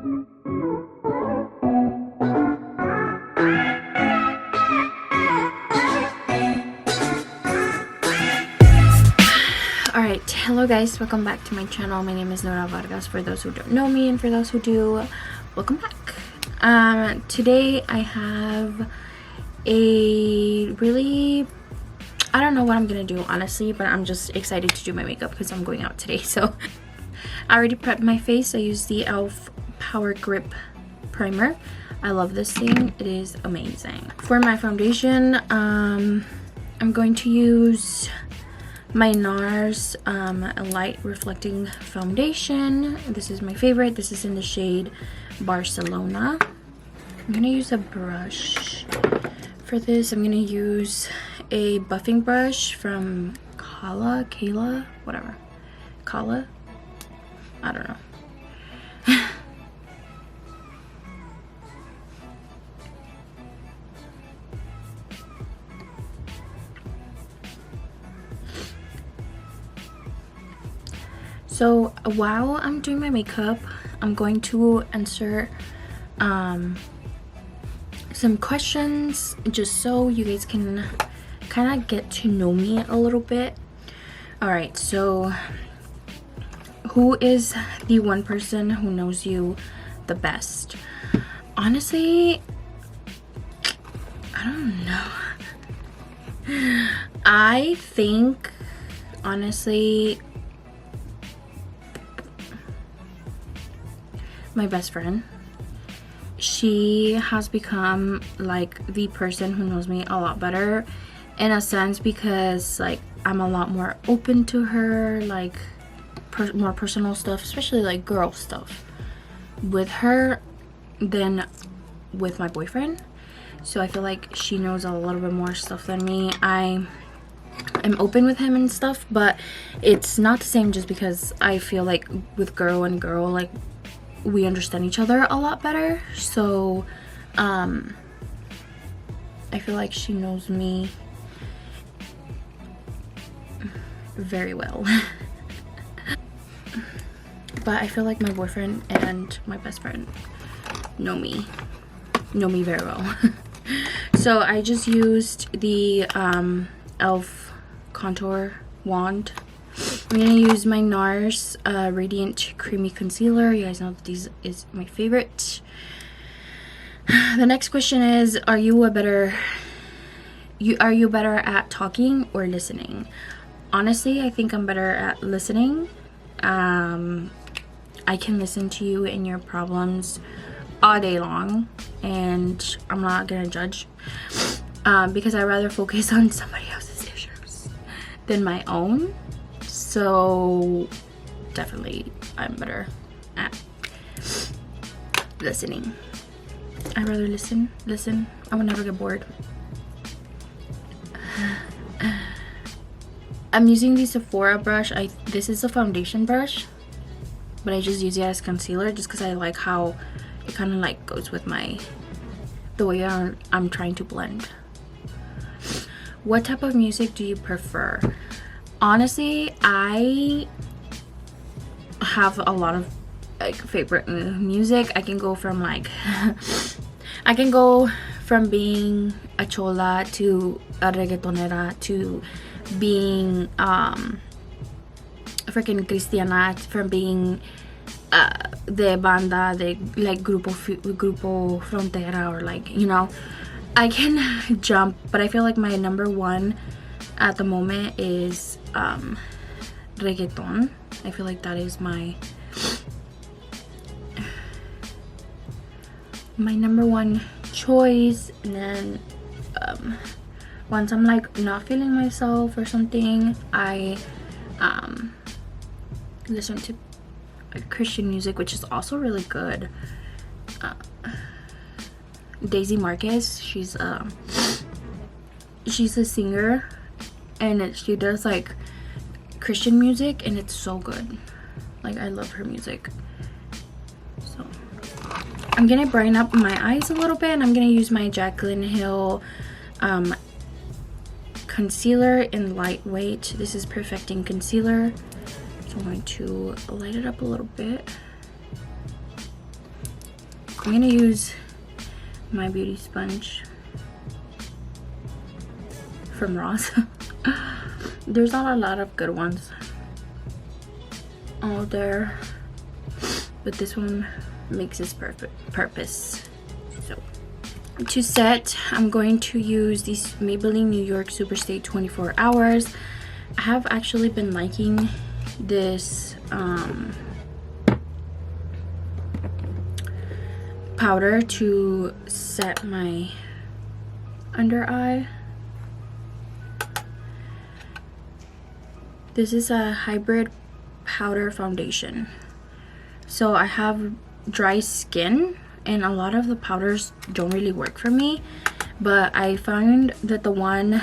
Alright, hello guys, welcome back to my channel. My name is Nora Vargas, for those who don't know me, and for those who do, welcome back. Today I have a really, I don't know what I'm gonna do honestly, but I'm just excited to do my makeup because I'm going out today. So I already prepped my face. I used the e.l.f. Power Grip Primer. I love this thing, it is amazing. For my foundation, I'm going to use my NARS light reflecting foundation. This is my favorite. This is in the shade Barcelona. I'm gonna use a brush for this. I'm gonna use a buffing brush from Kala, whatever. Kala? I don't know. So while I'm doing my makeup, I'm going to answer some questions just so you guys can kind of get to know me a little bit. All right, so who is the one person who knows you the best? Honestly, I don't know. I think honestly my best friend. She has become like the person who knows me a lot better, in a sense, because like I'm a lot more open to her, like more personal stuff, especially like girl stuff, with her than with my boyfriend. So I feel like she knows a little bit more stuff than me. I'm open with him and stuff, but it's not the same, just because I feel like with girl and girl, like we understand each other a lot better. So I feel like she knows me very well. But I feel like my boyfriend and my best friend know me very well. So I just used the e.l.f. contour wand. I'm gonna use my NARS Radiant Creamy Concealer. You guys know that this is my favorite. The next question is, are you better at talking or listening? Honestly, I think I'm better at listening. I can listen to you and your problems all day long, and I'm not gonna judge, because I rather focus on somebody else's issues than my own. So definitely I'm better at listening. I'd rather listen. I would never get bored. I'm using the Sephora brush. This is a foundation brush, but I just use it as concealer just because I like how it kind of like goes with the way I'm trying to blend. What type of music do you prefer? Honestly, I have a lot of like favorite music. I can go from like being a chola to a reggaetonera to being freaking cristiana, from being de banda, de like grupo frontera, or like, you know, I can jump. But I feel like my number one at the moment is reggaeton. I feel like that is my number one choice. And then once I'm like not feeling myself or something, I listen to Christian music, which is also really good. Daisy Marquez, she's a singer, and she does like Christian music, and it's so good. Like, I love her music. So I'm gonna brighten up my eyes a little bit, and I'm gonna use my Jaclyn Hill concealer in Lightweight. This is Perfecting Concealer. So I'm going to light it up a little bit. I'm gonna use my beauty sponge from Ross. There's not a lot of good ones out there, but this one makes its perfect purpose. So to set, I'm going to use these Maybelline New York Superstay 24 hours. I have actually been liking this powder to set my under eye. This is a hybrid powder foundation. So I have dry skin and a lot of the powders don't really work for me, but I found that the one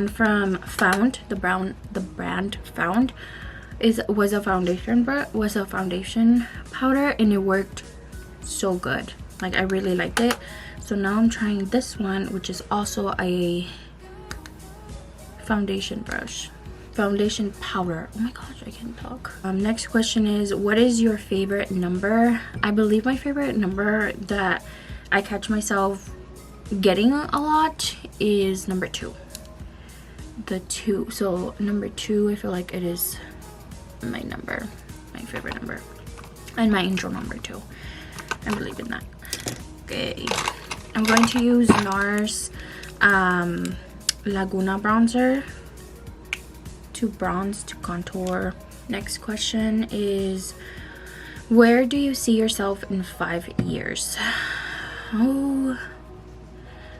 from Found, the brand Found, was a foundation powder, and it worked so good. Like, I really liked it. So now I'm trying this one, which is also a foundation powder. Oh my gosh, I can't talk. Next question is, what is your favorite number? I believe my favorite number that I catch myself getting a lot is number 2. The 2. So number 2, I feel like it is my favorite number, and my angel number 2. I believe in that. Okay, I'm going to use NARS Laguna bronzer to bronze, to contour. Next question is, where do you see yourself in 5 years? Oh,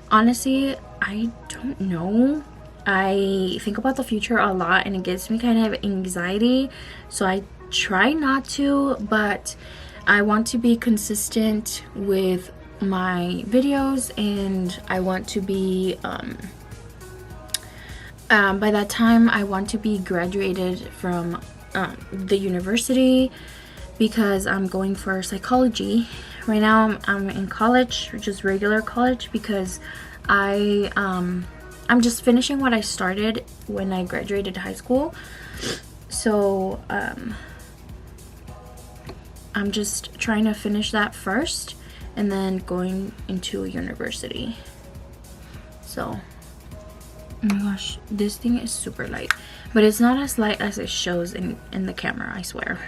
honestly, I don't know. I think about the future a lot and it gives me kind of anxiety, so I try not to, but I want to be consistent with my videos, and I want to be by that time I want to be graduated from the university, because I'm going for psychology. Right now I'm in college, just regular college, because I'm just finishing what I started when I graduated high school. So I'm just trying to finish that first and then going into a university. So, oh my gosh, this thing is super light, but it's not as light as it shows in the camera, I swear.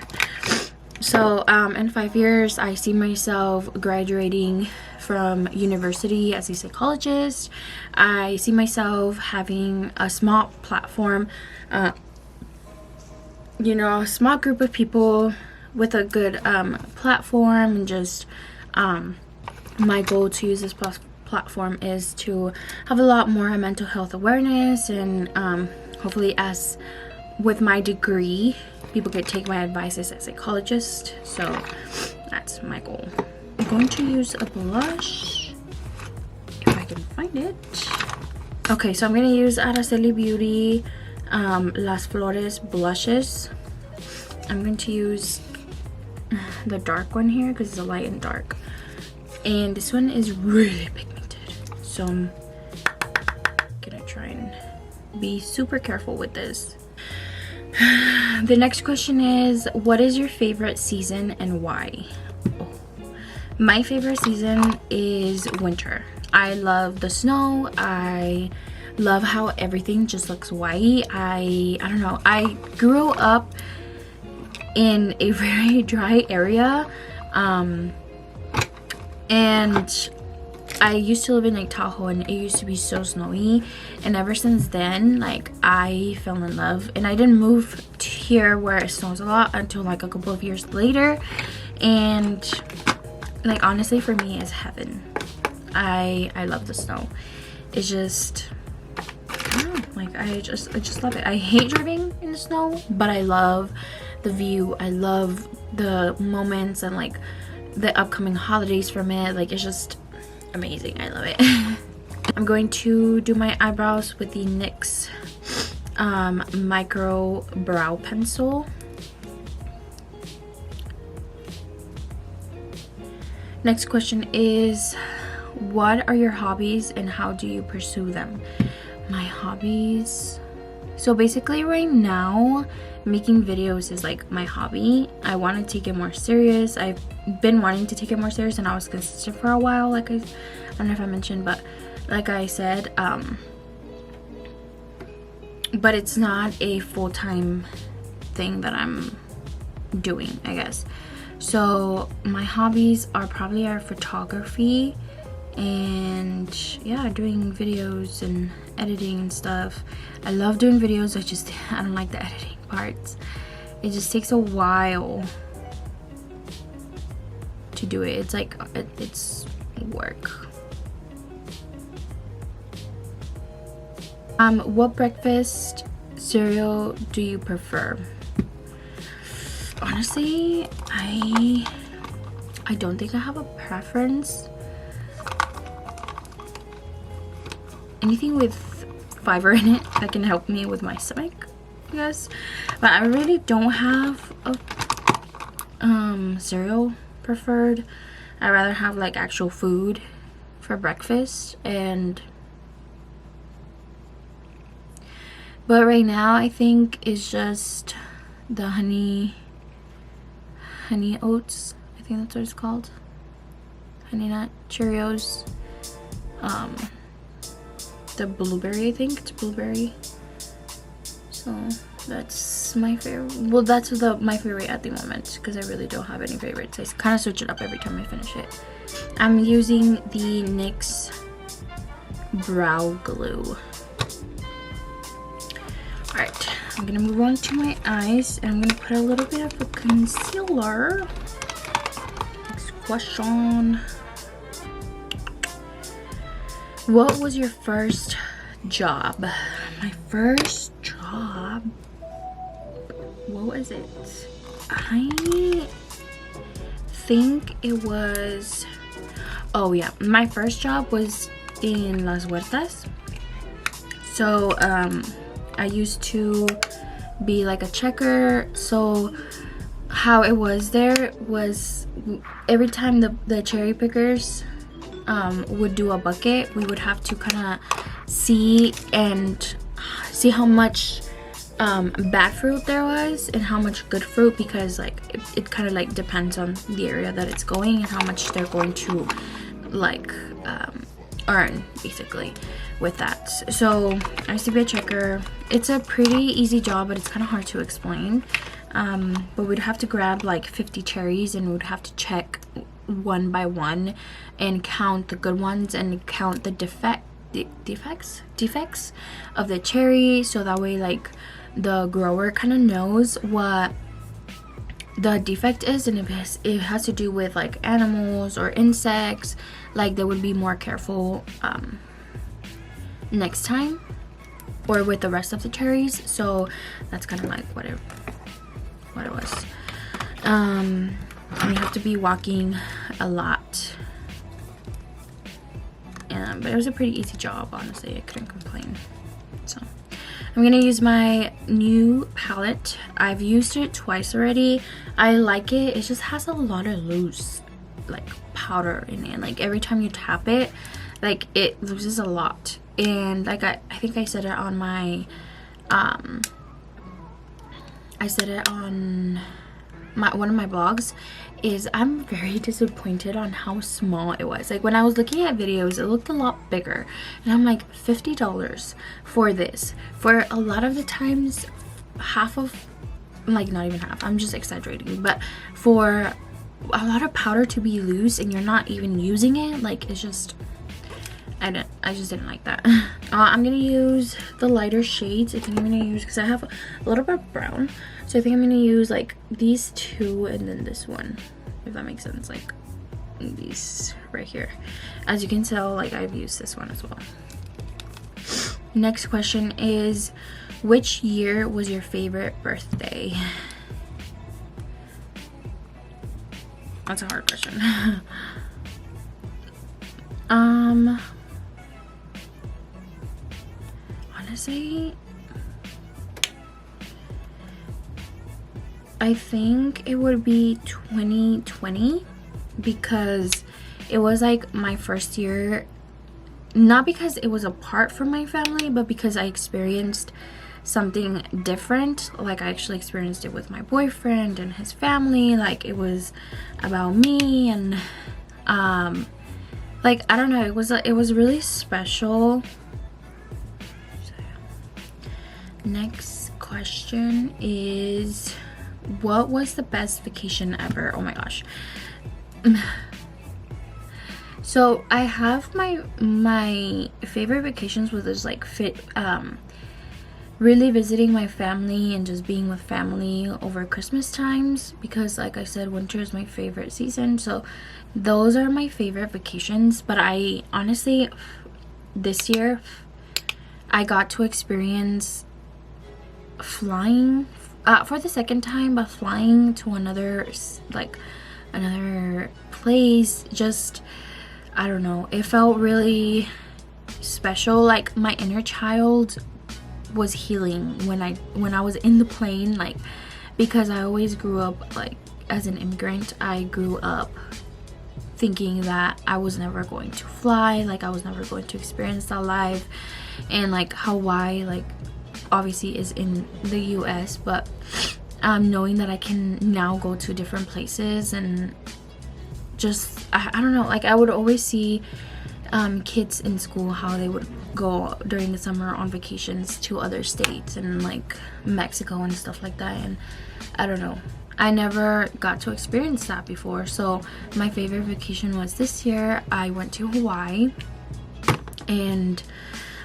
So in 5 years, I see myself graduating from university as a psychologist. I see myself having a small platform, you know, a small group of people with a good platform, and just my goal to use this platform is to have a lot more mental health awareness, and hopefully, as with my degree, people could take my advice as a psychologist. So that's my goal. I'm going to use a blush if I can find it. Okay, so I'm going to use Araceli Beauty Las Flores blushes. I'm going to use the dark one here because it's a light and dark, and this one is really pigmented, so I'm gonna try and be super careful with this. The next question is, what is your favorite season and why? Oh, my favorite season is winter. I love the snow. I love how everything just looks white. I don't know, I grew up in a very dry area, and I used to live in Lake Tahoe, and it used to be so snowy, and ever since then, like, I fell in love. And I didn't move to here where it snows a lot until like a couple of years later, and like, honestly, for me, it's heaven. I love the snow. It's just, I don't know, like, I just love it. I hate driving in the snow, but I love the view. I love the moments and like the upcoming holidays from it. Like, it's just amazing. I love it. I'm going to do my eyebrows with the NYX micro brow pencil. Next question is, what are your hobbies and how do you pursue them? My hobbies, So basically right now, making videos is like my hobby. I want to take it more serious. I've been wanting to take it more serious, and I was consistent for a while, like I don't know if I mentioned, but like I said, but it's not a full-time thing that I'm doing, I guess. So my hobbies are probably our photography and yeah, doing videos and editing and stuff. I love doing videos. I don't like the editing parts. It just takes a while to do it. It's like it's work. What breakfast cereal do you prefer? Honestly, I don't think I have a preference. Anything with fiber in it that can help me with my stomach, I guess. But I really don't have a cereal preferred. I'd rather have like actual food for breakfast. But right now I think it's just the honey oats. I think that's what it's called. Honey nut Cheerios. The blueberry, I think it's blueberry. So that's my favorite. Well, that's my favorite at the moment, because I really don't have any favorites. I kind of switch it up every time I finish it. I'm using the NYX brow glue. Alright, I'm gonna move on to my eyes, and I'm gonna put a little bit of a concealer. Next question. What was your first job? My first job? What was it? I think it was... Oh yeah, my first job was in Las Huertas. So, I used to be like a checker. So how it was there was every time the cherry pickers would do a bucket, we would have to kind of see how much bad fruit there was and how much good fruit, because like it kind of like depends on the area that it's going and how much they're going to like earn basically with that. So I used to be a checker. It's a pretty easy job, but it's kind of hard to explain. But we'd have to grab like 50 cherries, and we'd have to check one by one and count the good ones and count the defects of the cherry, so that way like the grower kind of knows what the defect is, and if it has to do with like animals or insects, like they would be more careful next time, or with the rest of the cherries. So that's kind of like what it was. You have to be walking a lot, but it was a pretty easy job, honestly. I couldn't complain. So I'm gonna use my new palette. I've used it twice already. I like it. It just has a lot of loose like powder in it. Like every time you tap it, like it loses a lot. And like I think I said it on my one of my blogs, is I'm very disappointed on how small it was. Like when I was looking at videos, it looked a lot bigger, and I'm like, $50 for this. For a lot of the times, half of, like not even half, I'm just exaggerating, but for a lot of powder to be loose and you're not even using it, like it's just, I just didn't like that. I'm gonna use the lighter shades. I think I'm gonna use, because I have a little bit of brown, so I think I'm gonna use like these two and then this one, if that makes sense, like these right here. As you can tell, like I've used this one as well. Next question is, which year was your favorite birthday? That's a hard question. Honestly, I think it would be 2020, because it was like my first year, not because it was apart from my family, but because I experienced something different. Like I actually experienced it with my boyfriend and his family. Like it was about me, and like I don't know, it was really special. So, next question is, what was the best vacation ever? Oh my gosh. So I have my favorite vacations was just like really visiting my family and just being with family over Christmas times, because like I said, winter is my favorite season. So those are my favorite vacations. But I honestly, this year I got to experience flying for the second time, but flying to another place. Just, I don't know, it felt really special. Like my inner child was healing when I was in the plane, like, because I always grew up, like, as an immigrant, I grew up thinking that I was never going to fly, like I was never going to experience that life. And like Hawaii, like, obviously is in the US, but knowing that I can now go to different places, and just I don't know, like I would always see kids in school how they would go during the summer on vacations to other states and like Mexico and stuff like that, and I don't know, I never got to experience that before. So my favorite vacation was this year. I went to Hawaii, and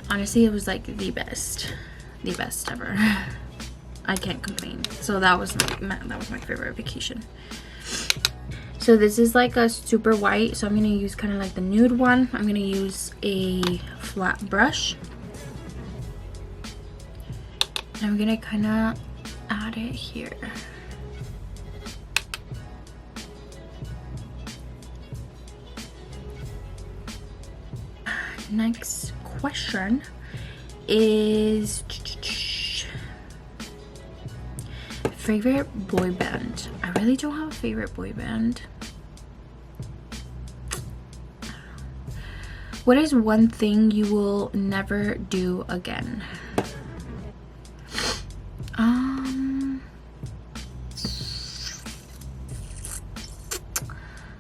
honestly it was like the best ever. I can't complain. So that was my favorite vacation. So this is like a super white, so I'm going to use kind of like the nude one. I'm going to use a flat brush. And I'm going to kind of add it here. Next question is favorite boy band. I really don't have a favorite boy band. What is one thing you will never do again?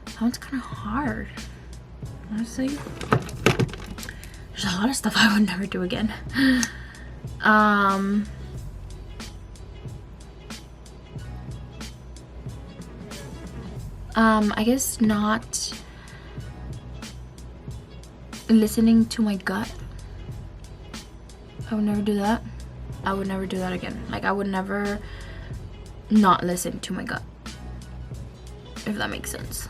That one's kind of hard, honestly. There's a lot of stuff I would never do again. I guess not listening to my gut. I would never do that. I would never do that again. Like, I would never not listen to my gut, if that makes sense.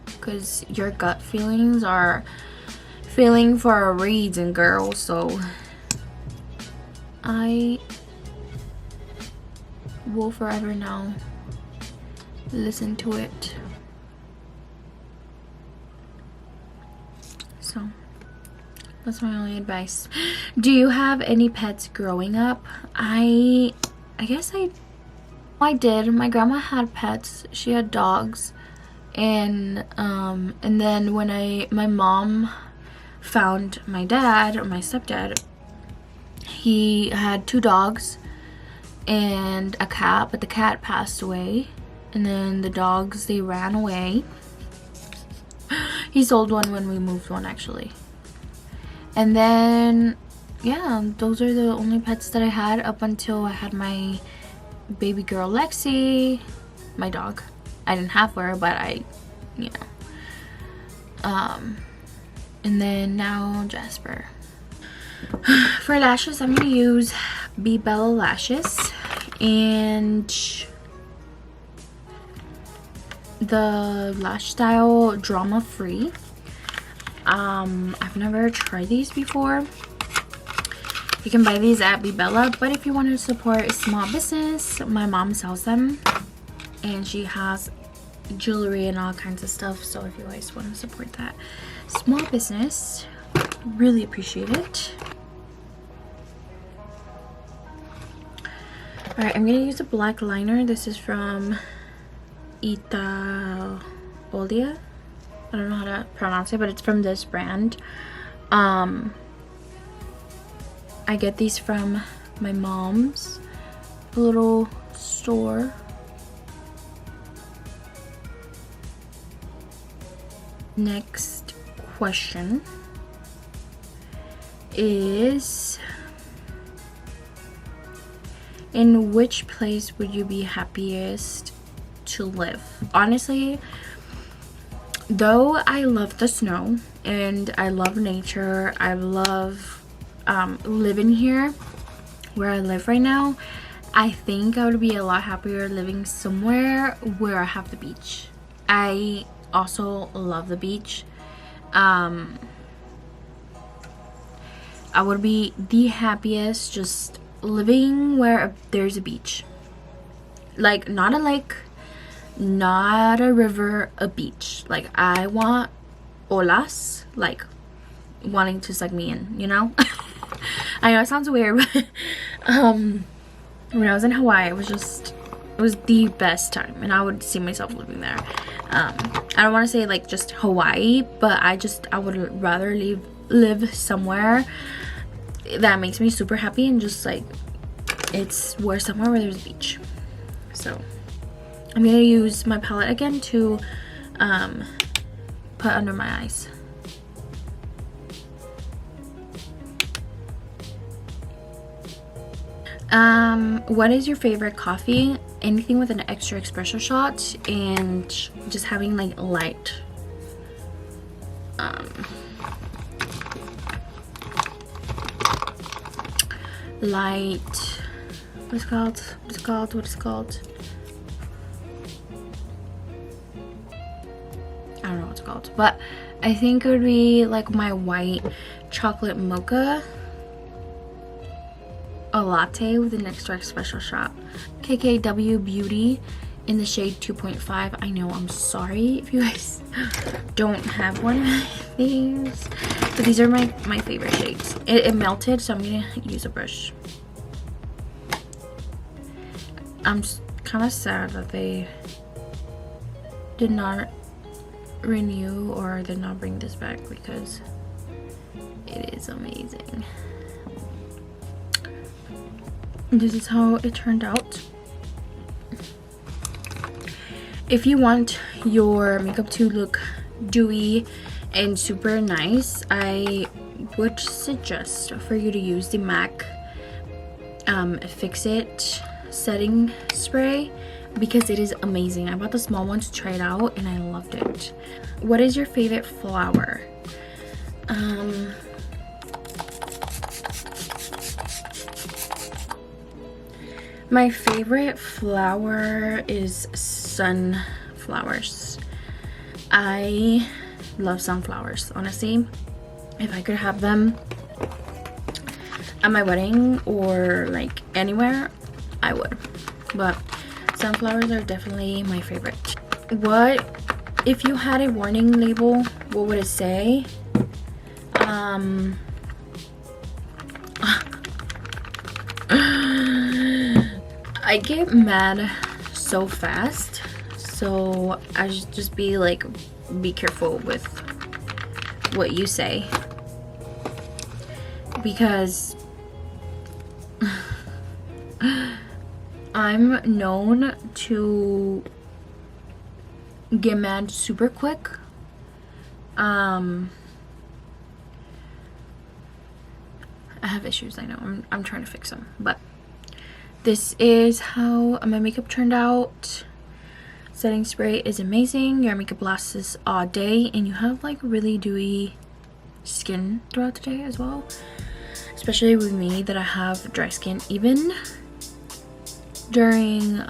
Because your gut feelings are feeling for a reason, girl. So I will forever now listen to it. So that's my only advice. Do you have any pets growing up? I guess I did. My grandma had pets. She had dogs, and then when my mom found my dad, or my stepdad, he had 2 dogs and a cat, but the cat passed away. And then the dogs, they ran away. He sold one when we moved one, actually. And then, yeah, those are the only pets that I had up until I had my baby girl, Lexi, my dog. I didn't have her, but you know. And then now Jasper. For lashes, I'm going to use Be Bella lashes. And the lash style Drama Free. I've never tried these before. You can buy these at Be Bella, but if you want to support a small business, my mom sells them, and she has jewelry and all kinds of stuff. So if you guys want to support that small business, really appreciate it. All right, I'm gonna use a black liner. This is from Itaolia. I don't know how to pronounce it, but it's from this brand. I I get these from my mom's little store. Next question is, in which place would you be happiest to live? Honestly, though I love the snow and I love nature, I love living here where I live right now, I think I would be a lot happier living somewhere where I have the beach. I also love the beach. I would be the happiest just living where there's a beach. Like, not a lake, not a river, a beach. Like, I want olas, like wanting to suck me in, you know? I know it sounds weird, but when I was in Hawaii, it was the best time, and I would see myself living there. I don't want to say like just Hawaii, but I would rather live somewhere that makes me super happy, and just like it's somewhere where there's a beach. So I'm gonna use my palette again to put under my eyes. What is your favorite coffee? Anything with an extra espresso shot and just having like light what is it called? I don't know what it's called, but I think it would be like my white chocolate mocha, a latte with an extra special shot. KKW Beauty in the shade 2.5. I know, I'm sorry if you guys don't have one of these, but these are my favorite shades. It melted, so I'm gonna use a brush. I'm kind of sad that they did not renew or did not bring this back, because it is amazing. This is how it turned out. If you want your makeup to look dewy and super nice, I would suggest for you to use the MAC Fix It setting spray, because it is amazing. I bought the small one to try it out and I loved it. What is your favorite flower? My favorite flower is sunflowers. I love sunflowers, honestly. If I could have them at my wedding or like anywhere, I would. But sunflowers are definitely my favorite. What if you had a warning label, what would it say? I get mad so fast, so I should just be like, be careful with what you say, because I'm known to get mad super quick. I have issues, I know. I'm trying to fix them, but this is how my makeup turned out. Setting spray is amazing. Your makeup lasts all day, and you have like really dewy skin throughout the day as well, especially with me that I have dry skin even during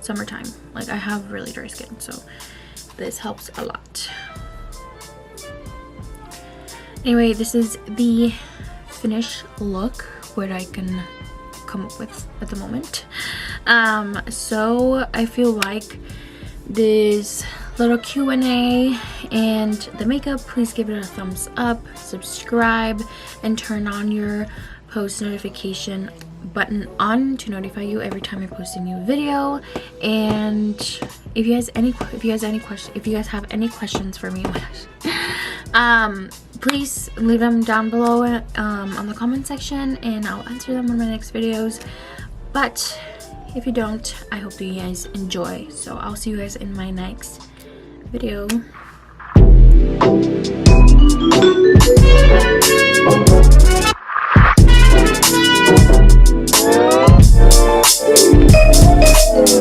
summertime. Like, I have really dry skin, so this helps a lot. Anyway, this is the finished look, what I can come up with at the moment. So I feel like this little Q&A and the makeup, please give it a thumbs up, subscribe, and turn on your post notification button on to notify you every time I post a new video. And if you guys have any questions for me, please leave them down below on the comment section, and I'll answer them in my next videos. But if you don't, I hope you guys enjoy. So I'll see you guys in my next video.